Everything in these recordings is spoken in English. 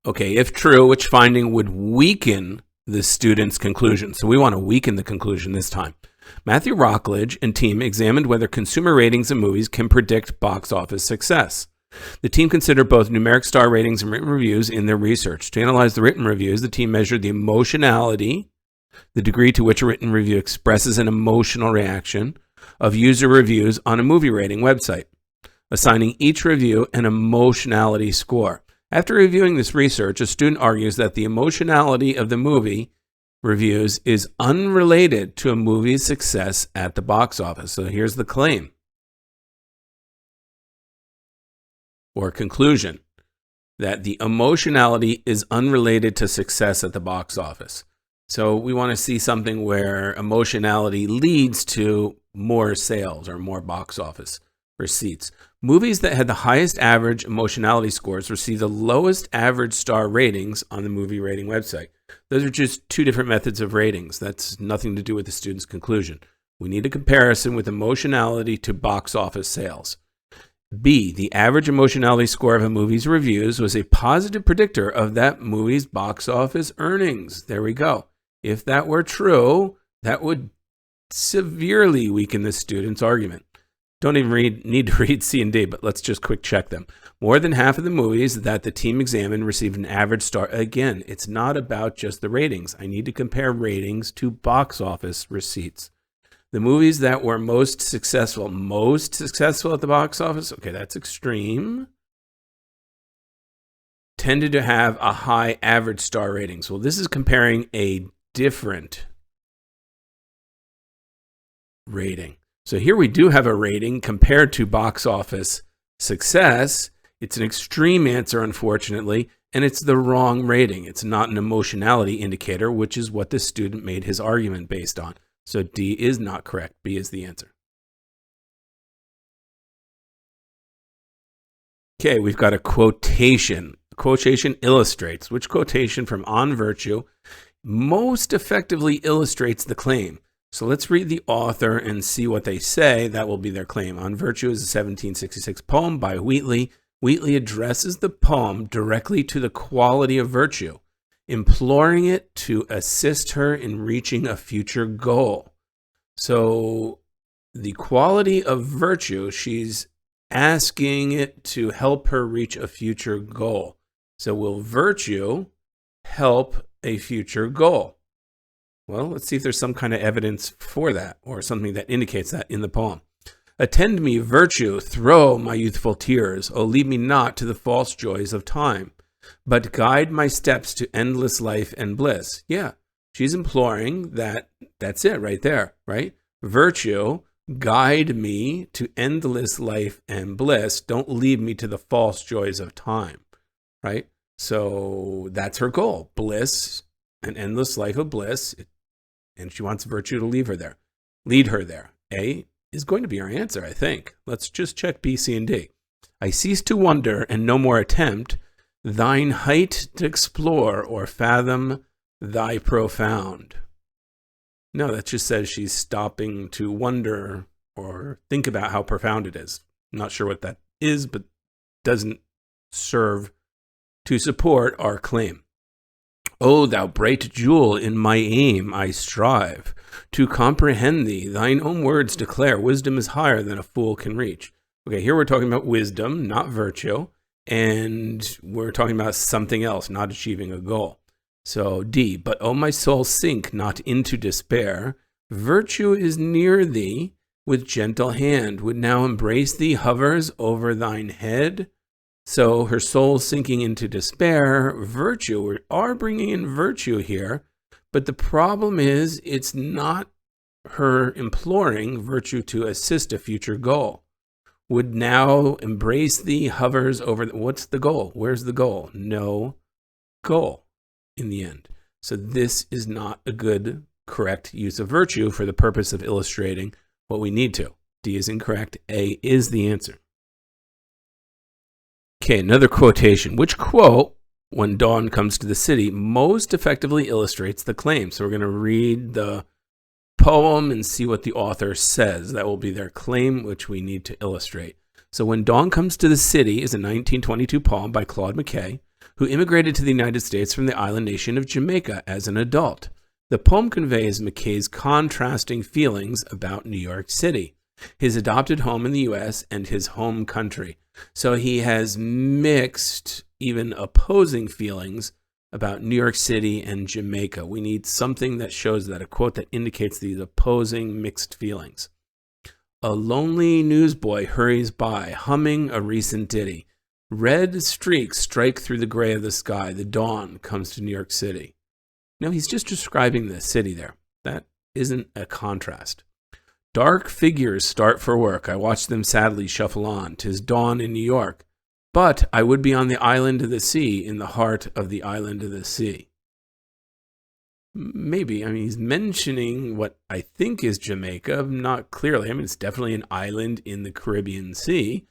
Okay, if true, which finding would weaken the student's conclusion? So we want to weaken the conclusion this time. Matthew Rockledge and team examined whether consumer ratings of movies can predict box office success. The team considered both numeric star ratings and written reviews in their research. To analyze the written reviews, the team measured the emotionality, the degree to which a written review expresses an emotional reaction of user reviews on a movie rating website, assigning each review an emotionality score. After reviewing this research, a student argues that the emotionality of the movie reviews is unrelated to a movie's success at the box office. So here's the claim or conclusion, that the emotionality is unrelated to success at the box office. So we want to see something where emotionality leads to more sales or more box office receipts. Movies that had the highest average emotionality scores received the lowest average star ratings on the movie rating website. Those are just two different methods of ratings. That's nothing to do with the student's conclusion. We need a comparison with emotionality to box office sales. B, the average emotionality score of a movie's reviews was a positive predictor of that movie's box office earnings. There we go. If that were true, that would severely weaken the student's argument. Don't even need to read C and D, but let's just quick check them. More than half of the movies that the team examined received an average star. Again, it's not about just the ratings. I need to compare ratings to box office receipts. The movies that were most successful at the box office, okay, that's extreme, tended to have a high average star ratings. Well, this is comparing a different rating. So here we do have a rating compared to box office success. It's an extreme answer, unfortunately, and it's the wrong rating. It's not an emotionality indicator, which is what the student made his argument based on. So D is not correct. B is the answer. Okay, we've got a quotation. Quotation illustrates. Which quotation from On Virtue most effectively illustrates the claim? So let's read the author and see what they say. That will be their claim. On Virtue is a 1766 poem by Wheatley. Wheatley addresses the poem directly to the quality of virtue, imploring it to assist her in reaching a future goal. So the quality of virtue, she's asking it to help her reach a future goal. So will virtue help a future goal? Well, let's see if there's some kind of evidence for that or something that indicates that in the poem. Attend me, virtue, throw my youthful tears. Oh, lead me not to the false joys of time, but guide my steps to endless life and bliss. Yeah, she's imploring that. That's it right there, right? Virtue, guide me to endless life and bliss. Don't lead me to the false joys of time, right? So that's her goal, bliss, an endless life of bliss. And she wants virtue to lead her there. A is going to be our answer, I think. Let's just check B, C, and D. I cease to wonder and no more attempt thine height to explore or fathom thy profound. No, that just says she's stopping to wonder or think about how profound it is. I'm not sure what that is, but doesn't serve to support our claim. O thou bright jewel, in my aim I strive to comprehend thee. Thine own words declare wisdom is higher than a fool can reach. Okay, here we're talking about wisdom, not virtue, and we're talking about something else, not achieving a goal. So D, but O my soul, sink not into despair. Virtue is near thee, with gentle hand would now embrace thee, hovers over thine head. So her soul sinking into despair, virtue, we are bringing in virtue here, but the problem is it's not her imploring virtue to assist a future goal. Would now embrace thee, hovers over, what's the goal? Where's the goal? No goal in the end. So this is not a good, correct use of virtue for the purpose of illustrating what we need to. D is incorrect. A is the answer. Okay, another quotation. Which quote, when dawn comes to the city, most effectively illustrates the claim? So we're going to read the poem and see what the author says. That will be their claim, which we need to illustrate. So when dawn comes to the city is a 1922 poem by Claude McKay. who immigrated to the United States from the island nation of Jamaica as an adult. The poem conveys McKay's contrasting feelings about New York City, his adopted home in the U.S. and his home country. So he has mixed, even opposing feelings about New York City and Jamaica. We need something that shows that, a quote that indicates these opposing mixed feelings. A lonely newsboy hurries by, humming a recent ditty. Red streaks strike through the gray of the sky. The dawn comes to New York City. No, he's just describing the city there. That isn't a contrast. Dark figures start for work. I watch them sadly shuffle on. 'Tis dawn in New York. But I would be on the island of the sea, in the heart of the island of the sea. Maybe. I mean, he's mentioning what I think is Jamaica, not clearly. I mean, it's definitely an island in the Caribbean Sea.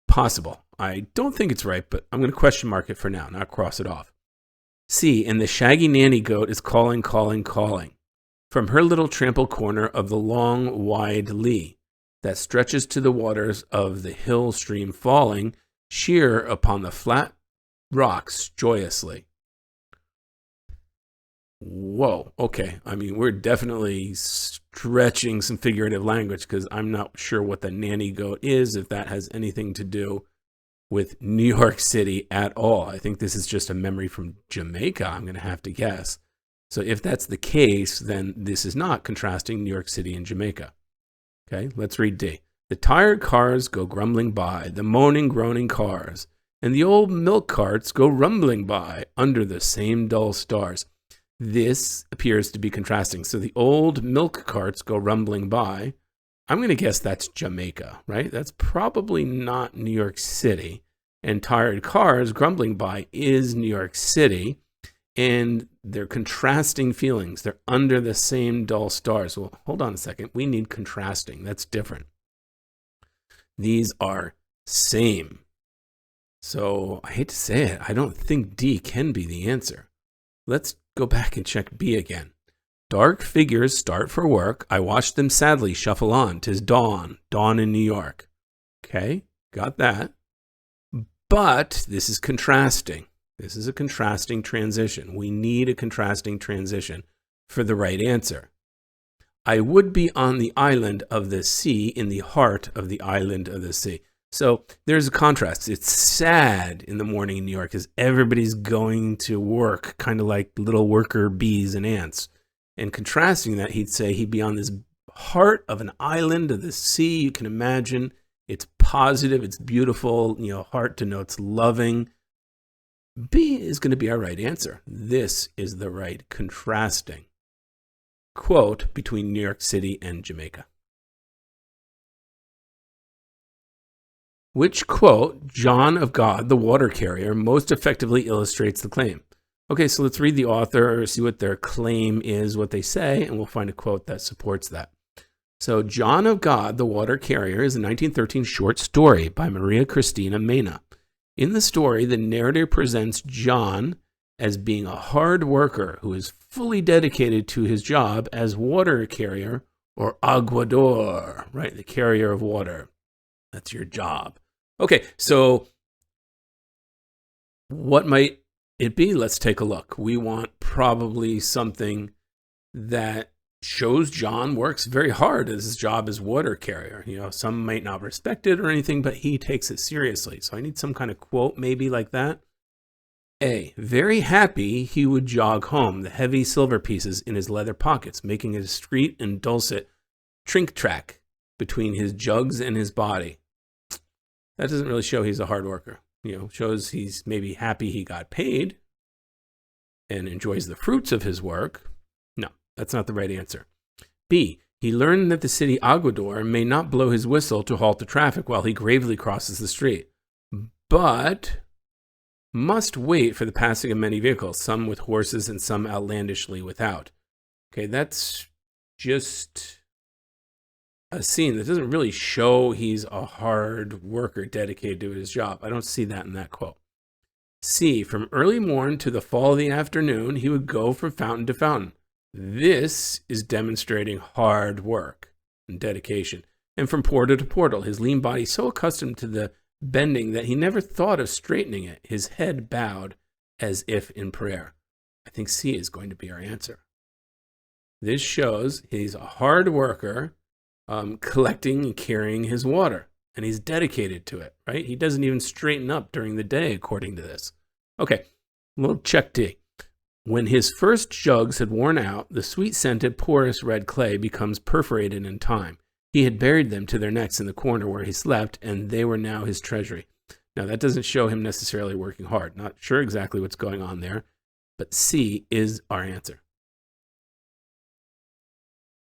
Possible. I don't think it's right, but I'm going to question mark it for now, not cross it off. C, and the shaggy nanny goat is calling, calling, calling. From her little trampled corner of the long, wide lea that stretches to the waters of the hill stream falling sheer upon the flat rocks joyously. Whoa, okay. I mean, we're definitely stretching some figurative language because I'm not sure what the nanny goat is, if that has anything to do with New York City at all. I think this is just a memory from Jamaica, I'm going to have to guess. So if that's the case, then this is not contrasting New York City and Jamaica. Okay, let's read D. The tired cars go grumbling by, the moaning, groaning cars, and the old milk carts go rumbling by under the same dull stars. This appears to be contrasting. So the old milk carts go rumbling by. I'm going to guess that's Jamaica, right? That's probably not New York City. And tired cars grumbling by is New York City. And they're contrasting feelings. They're under the same dull stars. Well, hold on a second. We need contrasting. That's different. These are same. So I hate to say it. I don't think D can be the answer. Let's go back and check B again. Dark figures start for work. I watch them sadly shuffle on. 'Tis dawn, dawn in New York. Okay, got that. But this is contrasting. This is a contrasting transition. We need a contrasting transition for the right answer. I would be on the island of the sea, in the heart of the island of the sea. So there's a contrast. It's sad in the morning in New York as everybody's going to work, kind of like little worker bees and ants. And contrasting that, he'd say he'd be on this heart of an island of the sea. You can imagine it's positive, it's beautiful, heart denotes loving. B is going to be our right answer. This is the right contrasting quote between New York City and Jamaica. Which quote, John of God, the water carrier, most effectively illustrates the claim? Okay, so let's read the author, see what their claim is, what they say, and we'll find a quote that supports that. So John of God, the water carrier, is a 1913 short story by Maria Cristina Mena. In the story, the narrator presents John as being a hard worker who is fully dedicated to his job as water carrier, or aguador, right? The carrier of water. That's your job. Okay, so what might it be? Let's take a look. We want probably something that shows John works very hard as his job as water carrier. Some might not respect it or anything, but he takes it seriously. So I need some kind of quote maybe like that. A, very happy he would jog home, the heavy silver pieces in his leather pockets, making a discreet and dulcet trink track between his jugs and his body. That doesn't really show he's a hard worker. Shows he's maybe happy he got paid and enjoys the fruits of his work. No, that's not the right answer. B, he learned that the city aguador may not blow his whistle to halt the traffic while he gravely crosses the street, but must wait for the passing of many vehicles, some with horses and some outlandishly without. Okay, that's just a scene that doesn't really show he's a hard worker dedicated to his job. I don't see that in that quote. C, from early morn to the fall of the afternoon, he would go from fountain to fountain. This is demonstrating hard work and dedication. And from portal to portal, his lean body so accustomed to the bending that he never thought of straightening it, his head bowed as if in prayer. I think C is going to be our answer. This shows he's a hard worker, collecting and carrying his water, and he's dedicated to it, right? He doesn't even straighten up during the day, according to this. Okay, we'll check D. When his first jugs had worn out, the sweet-scented, porous red clay becomes perforated in time. He had buried them to their necks in the corner where he slept, and they were now his treasury. Now, that doesn't show him necessarily working hard. Not sure exactly what's going on there, but C is our answer.